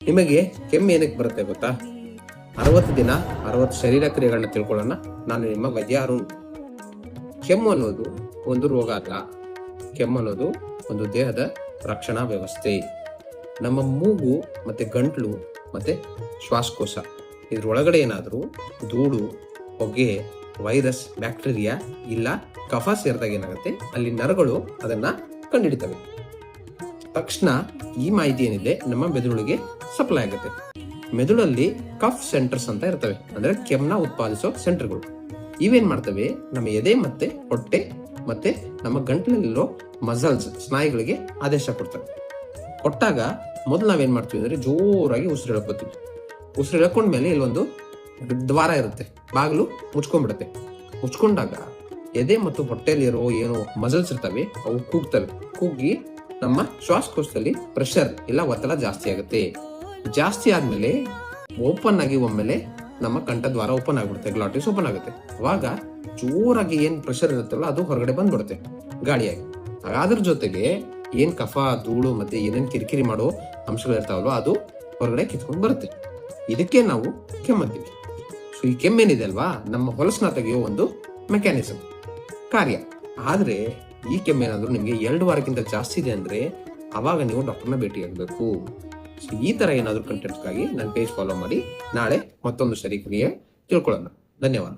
ನಿಮಗೆ ಕೆಮ್ಮು ಏನಕ್ಕೆ ಬರುತ್ತೆ ಗೊತ್ತಾ? 60 ದಿನ 60 ಶರೀರ ಕ್ರಿಯೆಗಳನ್ನ ತಿಳ್ಕೊಳ್ಳೋಣ. ನಾನು ನಿಮ್ಮ ವೈದ್ಯ ಅರುಣ್. ಕೆಮ್ಮು ಅನ್ನೋದು ಒಂದು ರೋಗ ಅಲ್ಲ. ಕೆಮ್ಮು ಅನ್ನೋದು ಒಂದು ದೇಹದ ರಕ್ಷಣಾ ವ್ಯವಸ್ಥೆ. ನಮ್ಮ ಮೂಗು ಮತ್ತೆ ಗಂಟ್ಲು ಮತ್ತೆ ಶ್ವಾಸಕೋಶ ಇದ್ರೊಳಗಡೆ ಏನಾದರೂ ಧೂಳು, ಹೊಗೆ, ವೈರಸ್, ಬ್ಯಾಕ್ಟೀರಿಯಾ ಇಲ್ಲ ಕಫ ಸೇರಿದಾಗ ಏನಾಗುತ್ತೆ, ಅಲ್ಲಿ ನರಗಳು ಅದನ್ನ ಕಂಡುಹಿಡಿತವೆ. ತಕ್ಷಣ ಈ ಮಾಹಿತಿ ಏನಿದೆ ನಮ್ಮ ಮೆದುಳಿಗೆ ಸಪ್ಲೈ ಆಗುತ್ತೆ. ಮೆದುಳಲ್ಲಿ ಕಫ್ ಸೆಂಟರ್ಸ್ ಅಂತ ಇರ್ತವೆ, ಅಂದ್ರೆ ಕೆಮ್ಮನ ಉತ್ಪಾದಿಸೋ ಸೆಂಟರ್ಗಳು. ಇವೇನ್ ಮಾಡ್ತವೆ, ನಮ್ಮ ಎದೆ ಮತ್ತೆ ಹೊಟ್ಟೆ ಮತ್ತೆ ನಮ್ಮ ಗಂಟಲಲ್ಲಿರೋ ಮಸಲ್ಸ್, ಸ್ನಾಯುಗಳಿಗೆ ಆದೇಶ ಕೊಡ್ತವೆ. ಕೊಟ್ಟಾಗ ಮೊದಲು ನಾವೇನ್ ಮಾಡ್ತೀವಿ ಅಂದ್ರೆ ಜೋರಾಗಿ ಉಸಿರು ಎಳ್ಕೊತೀವಿ. ಉಸಿರು ಎಳ್ಕೊಂಡ್ಮೇಲೆ ಇಲ್ಲೊಂದು ದ್ವಾರ ಇರುತ್ತೆ, ಬಾಗಿಲು ಮುಚ್ಕೊಂಡ್ಬಿಡುತ್ತೆ. ಮುಚ್ಕೊಂಡಾಗ ಎದೆ ಮತ್ತು ಹೊಟ್ಟೆಯಲ್ಲಿರೋ ಏನು ಮಸಲ್ಸ್ ಇರ್ತವೆ ಅವು ಕೂಗ್ತವೆ. ಕೂಗಿ ನಮ್ಮ ಶ್ವಾಸಕೋಶದಲ್ಲಿ ಪ್ರೆಷರ್ ಇಲ್ಲ ಒತ್ತಡ ಜಾಸ್ತಿ ಆಗುತ್ತೆ. ಜಾಸ್ತಿ ಆದ್ಮೇಲೆ ಓಪನ್ ಆಗಿ ಒಮ್ಮೆಲೆ ನಮ್ಮ ಕಂಠದ್ವಾರ ಓಪನ್ ಆಗ್ಬಿಡುತ್ತೆ, ಗ್ಲಾಟಿಸ್ ಓಪನ್ ಆಗುತ್ತೆ. ಅವಾಗ ಜೋರಾಗಿ ಏನ್ ಪ್ರೆಷರ್ ಇರುತ್ತಲ್ಲ ಅದು ಹೊರಗಡೆ ಬಂದ್ಬಿಡುತ್ತೆ ಗಾಳಿಯಾಗಿ. ಅದ್ರ ಜೊತೆಗೆ ಏನ್ ಕಫ, ಧೂಳು ಮತ್ತೆ ಏನೇನ್ ಕಿರಿಕಿರಿ ಮಾಡೋ ಅಂಶಗಳು ಇರ್ತಾವಲ್ವ ಅದು ಹೊರಗಡೆ ಕಿತ್ಕೊಂಡು ಬರುತ್ತೆ. ಇದಕ್ಕೆ ನಾವು ಕೆಮ್ಮಂತೀವಿ. ಸೊ ಈ ಕೆಮ್ಮೇನಿದೆ ಅಲ್ವಾ, ನಮ್ಮ ಹೊಲಸನ್ನ ತೆಗೆಯೋ ಒಂದು ಮೆಕ್ಯಾನಿಸಮ್, ಕಾರ್ಯ. ಆದ್ರೆ ಈ ಕೆಮ್ಮೇನಾದ್ರೂ ನಿಮ್ಗೆ 2 ವಾರಕ್ಕಿಂತ ಜಾಸ್ತಿ ಇದೆ ಅಂದ್ರೆ ಅವಾಗ ನೀವು ಡಾಕ್ಟರ್ನ ಭೇಟಿ ಆಗಬೇಕು. ಸೊ ಈ ತರ ಏನಾದ್ರು ಕಂಟೆಂಟ್ಸ್ಗಾಗಿ ನನ್ನ ಪೇಜ್ ಫಾಲೋ ಮಾಡಿ. ನಾಳೆ ಮತ್ತೊಂದು ಸರಿ ಕ್ರಿಯೆ ತಿಳ್ಕೊಳ್ಳೋಣ. ಧನ್ಯವಾದ.